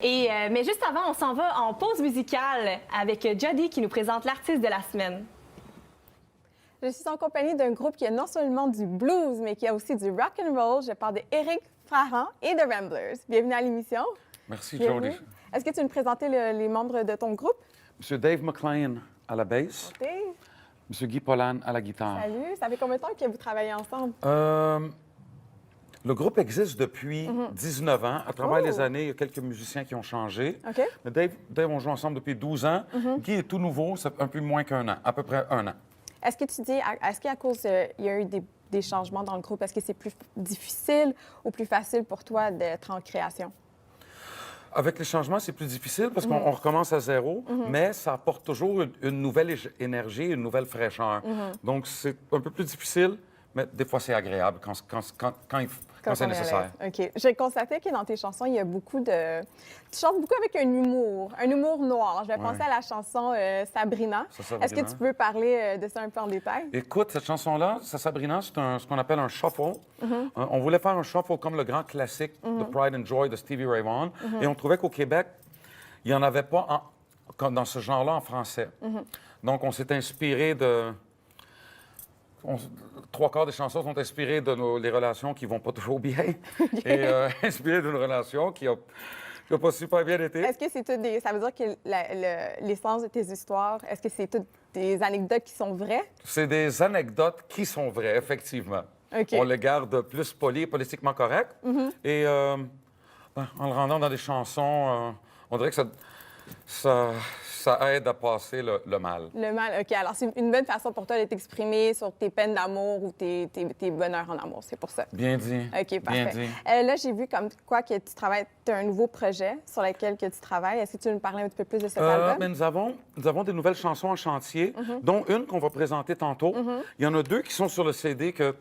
Mais juste avant, on s'en va en pause musicale avec Jody qui nous présente l'artiste de la semaine. Je suis en compagnie d'un groupe qui a non seulement du blues, mais qui a aussi du rock and roll. Je parle de Éric Frarand et de Ramblers. Bienvenue à l'émission. Merci, Bienvenue. Jody. Est-ce que tu veux nous présenter les membres de ton groupe? Monsieur Dave McLean à la basse, Dave, Monsieur Guy Pollan à la guitare. salut. Ça fait combien de temps que vous travaillez ensemble? Le groupe existe depuis 19 ans. À travers Oh. les années, il y a quelques musiciens qui ont changé. OK. Mais Dave, on joue ensemble depuis 12 ans. Guy est tout nouveau, ça fait un peu moins qu'un an, à peu près un an. Est-ce que tu dis, est-ce qu'à cause, il y a eu des changements dans le groupe, est-ce que c'est plus difficile ou plus facile pour toi d'être en création? Avec les changements, c'est plus difficile parce qu'on recommence à zéro, mais ça apporte toujours une nouvelle énergie, une nouvelle fraîcheur. Donc, c'est un peu plus difficile, mais des fois, c'est agréable quand c'est on est à nécessaire. l'aise. OK. J'ai constaté que dans tes chansons, il y a beaucoup de... Tu chantes beaucoup avec un humour noir. Je vais penser à la chanson Sabrina. Sabrina. Est-ce que tu peux parler de ça un peu en détail? Écoute, cette chanson-là, Sabrina, c'est ce qu'on appelle un shuffle. On voulait faire un shuffle comme le grand classique de Pride and Joy de Stevie Ray Vaughan. Et on trouvait qu'au Québec, il n'y en avait pas dans ce genre-là en français. Donc, on s'est inspiré de... Trois quarts des chansons sont inspirées de les relations qui vont pas toujours bien. Et inspirées d'une relation qui a pas super bien été. Est-ce que c'est tout des... Ça veut dire que l'essence de tes histoires, est-ce que c'est toutes des anecdotes qui sont vraies? C'est des anecdotes qui sont vraies, effectivement. OK. On les garde plus polis, politiquement corrects. Et en le rendant dans des chansons, on dirait que ça aide à passer le mal. Le mal, OK. Alors, c'est une bonne façon pour toi de t'exprimer sur tes peines d'amour ou tes bonheurs en amour. C'est pour ça. Bien dit. OK, parfait. Bien dit. Là, j'ai vu comme quoi que tu travailles, tu as un nouveau projet sur lequel que tu travailles. Est-ce que tu veux nous parler un petit peu plus de cet album? Mais nous avons des nouvelles chansons en chantier, dont une qu'on va présenter tantôt. Il y en a deux qui sont sur le CD que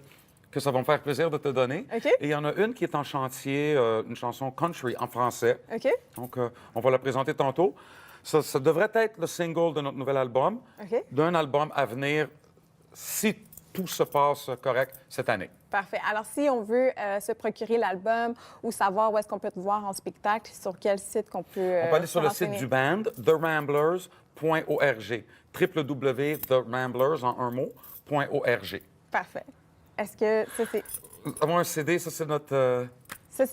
ça va me faire plaisir de te donner. OK. Et il y en a une qui est en chantier, une chanson country en français. OK. Donc, on va la présenter tantôt. Ça devrait être le single de notre nouvel album, OK. d'un album à venir, si tout se passe correct cette année. Parfait. Alors, si on veut se procurer l'album ou savoir où est-ce qu'on peut te voir en spectacle, sur quel site qu'on peut... On peut aller sur le renseigner? site du band, theramblers.org. www.theramblers, en un mot, .org. Parfait. Est-ce que ça, c'est... Avoir un CD, ça, c'est notre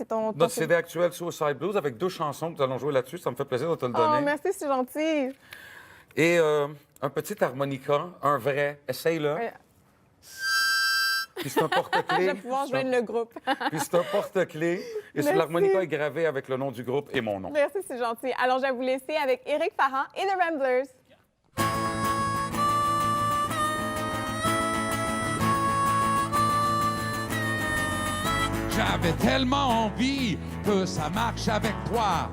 ton CD actuel, Suicide Blues, avec deux chansons que nous allons jouer là-dessus. Ça me fait plaisir de te le donner. Oh, merci, c'est gentil. Et un petit harmonica, un vrai. Essaye-le. Ouais. Puis c'est un Je porte-clés. vais pouvoir joindre le groupe. Puis c'est un porte-clés. Et sur Merci. l'harmonica est gravé avec le nom du groupe et mon nom. Merci, c'est gentil. Alors, je vais vous laisser avec Éric Frarand et The Ramblers. J'avais tellement envie que ça marche avec toi.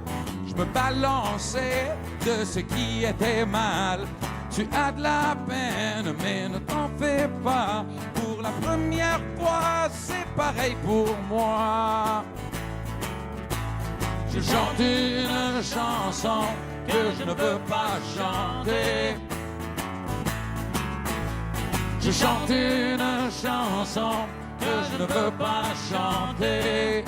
Je me balançais de ce qui était mal. Tu as de la peine, mais ne t'en fais pas. Pour la première fois, c'est pareil pour moi. Je chante une chanson que je ne veux pas chanter. Je chante une chanson que je ne veux pas chanter.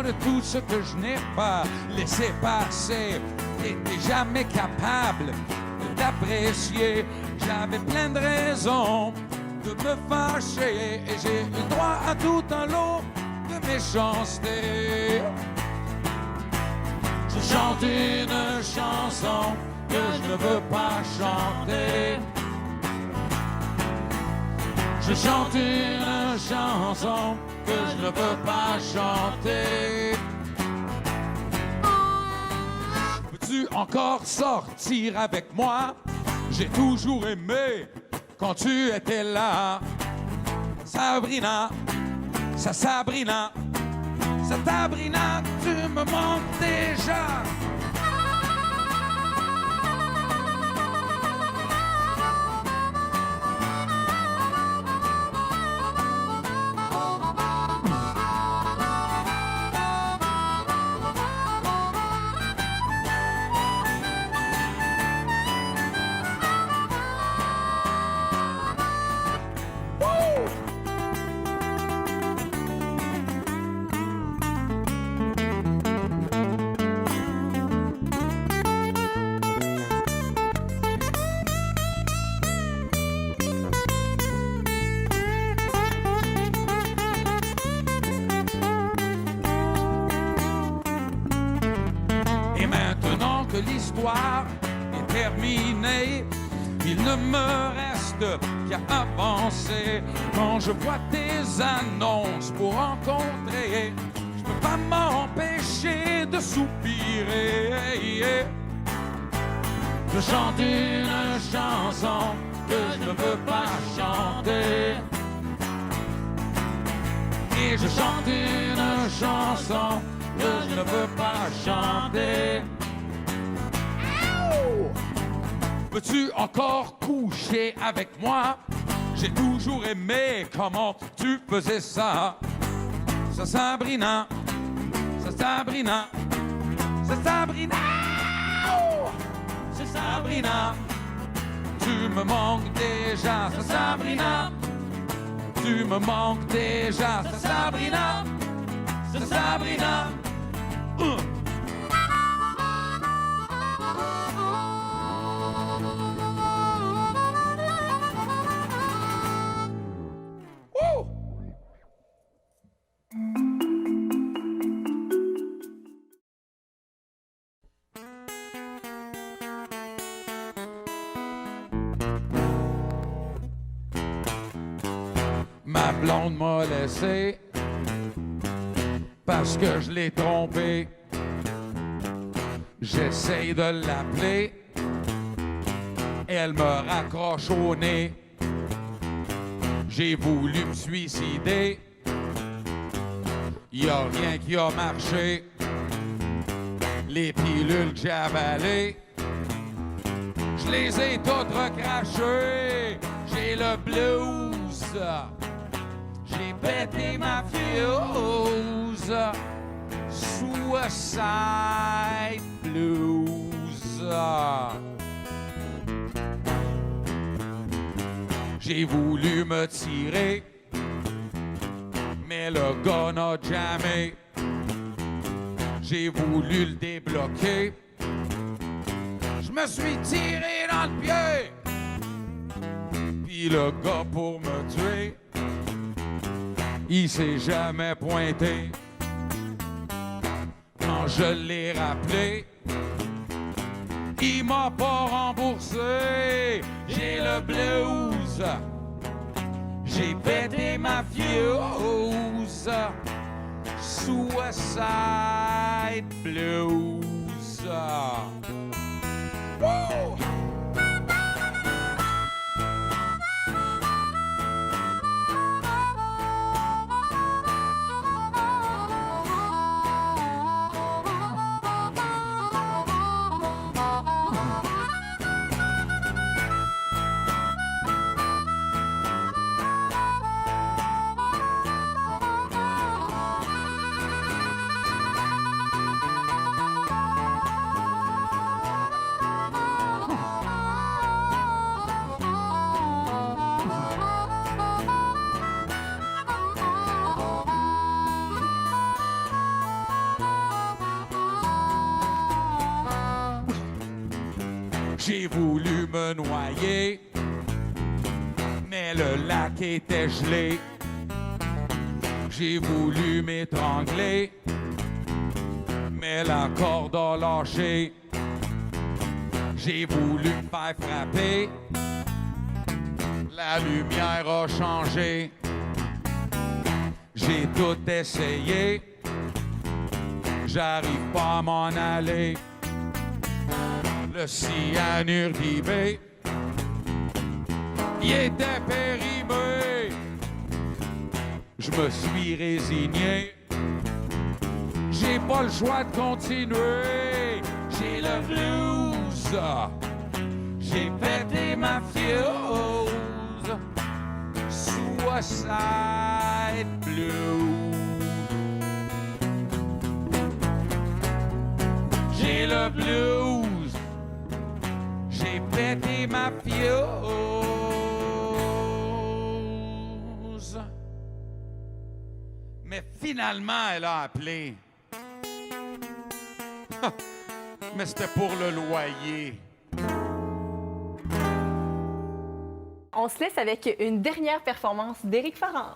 De tout ce que je n'ai pas laissé passer, n'étais jamais capable d'apprécier. J'avais plein de raisons de me fâcher et j'ai eu droit à tout un lot de méchanceté. Je chante une chanson que je ne veux pas chanter. Je chante une chanson que je ne veux pas chanter. Peux-tu encore sortir avec moi? J'ai toujours aimé quand tu étais là. Sabrina, Sabrina, Sabrina, tu me manques déjà. histoire est terminée. Il ne me reste qu'à avancer. Quand je vois tes annonces pour rencontrer, je peux pas m'empêcher de soupirer. Je chante une chanson que je ne veux pas chanter. Et je chante une chanson que je ne veux pas chanter. Veux-tu encore coucher avec moi? J'ai toujours aimé comment tu faisais ça. Ça Sabrina, ça Sabrina, ça Sabrina, ça Sabrina. Tu me manques déjà, ça Sabrina. Tu me manques déjà, ça Sabrina, ça Sabrina. Ma blonde m'a laissé parce que je l'ai trompée. J'essaye de l'appeler, elle me raccroche au nez. J'ai voulu me suicider, y a rien qui a marché. Les pilules que j'ai avalées, je les ai toutes recrachées. J'ai le blues, j'ai pété ma fuse. Suicide blues. J'ai voulu me tirer, mais le gars n'a jamais. J'ai voulu le débloquer, je me suis tiré dans le pied. Puis le gars pour me tuer, il s'est jamais pointé. Quand je l'ai rappelé, il m'a pas remboursé. J'ai le blues, j'ai pété ma fuse. Suicide blues. Woo! J'ai voulu me noyer, mais le lac était gelé. J'ai voulu m'étrangler, mais la corde a lâché. J'ai voulu me faire frapper, la lumière a changé. J'ai tout essayé, j'arrive pas à m'en aller. Le cyanure d'eBay, il était périmé. Je me suis résigné, j'ai pas le choix de continuer. J'ai le blues, j'ai pété ma fuse. Suicide blues. J'ai le blues, j'ai pété ma fuse. Mais finalement, elle a appelé. Mais c'était pour le loyer. On se laisse avec une dernière performance d'Éric Ferrand.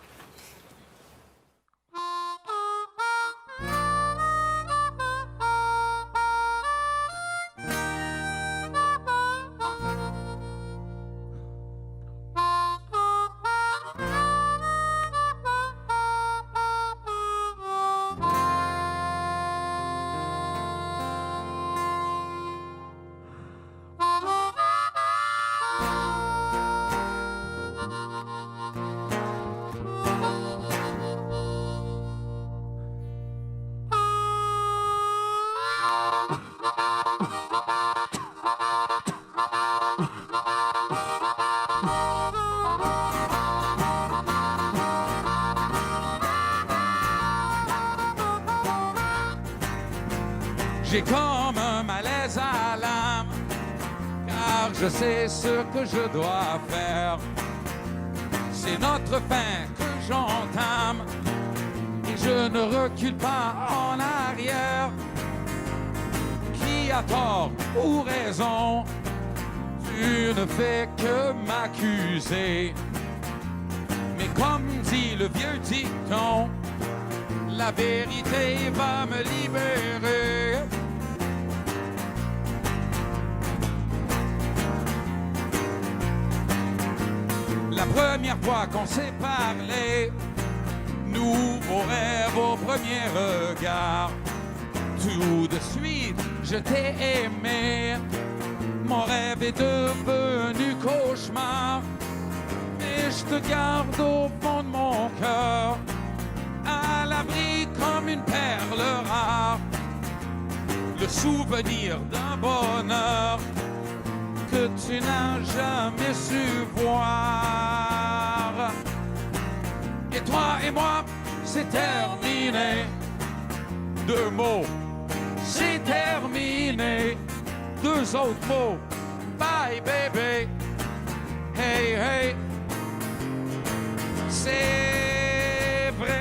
J'ai comme un malaise à l'âme, car je sais ce que je dois faire. C'est notre fin que j'entame, et je ne recule pas en arrière. Qui a tort ou raison, tu ne fais que m'accuser. Mais comme dit le vieux dicton, la vérité va me libérer. La première fois qu'on s'est parlé, nouveau rêve au premier regard. Tout de suite, je t'ai aimé. Mon rêve est devenu cauchemar. Et je te garde au fond de mon cœur, à l'abri comme une perle rare. Le souvenir d'un bonheur que tu n'as jamais su voir. Et toi et moi, c'est terminé. 2 mots, c'est terminé. 2 autres mots, bye baby. Hey hey, c'est vrai.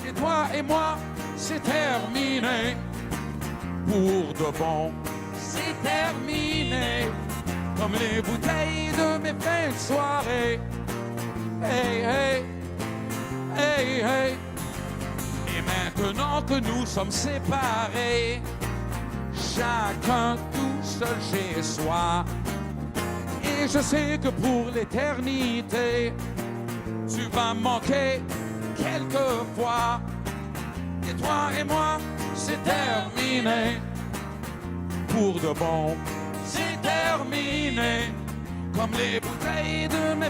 Et toi et moi, c'est terminé. Pour de bon, c'est terminé. Comme les bouteilles de mes fins de soirée. Hey, hey, hey, hey. Et maintenant que nous sommes séparés, chacun tout seul chez soi. Et je sais que pour l'éternité, tu vas me manquer quelquefois. Et toi et moi, c'est terminé. Pour de bon, c'est terminé. Comme les bouteilles de mes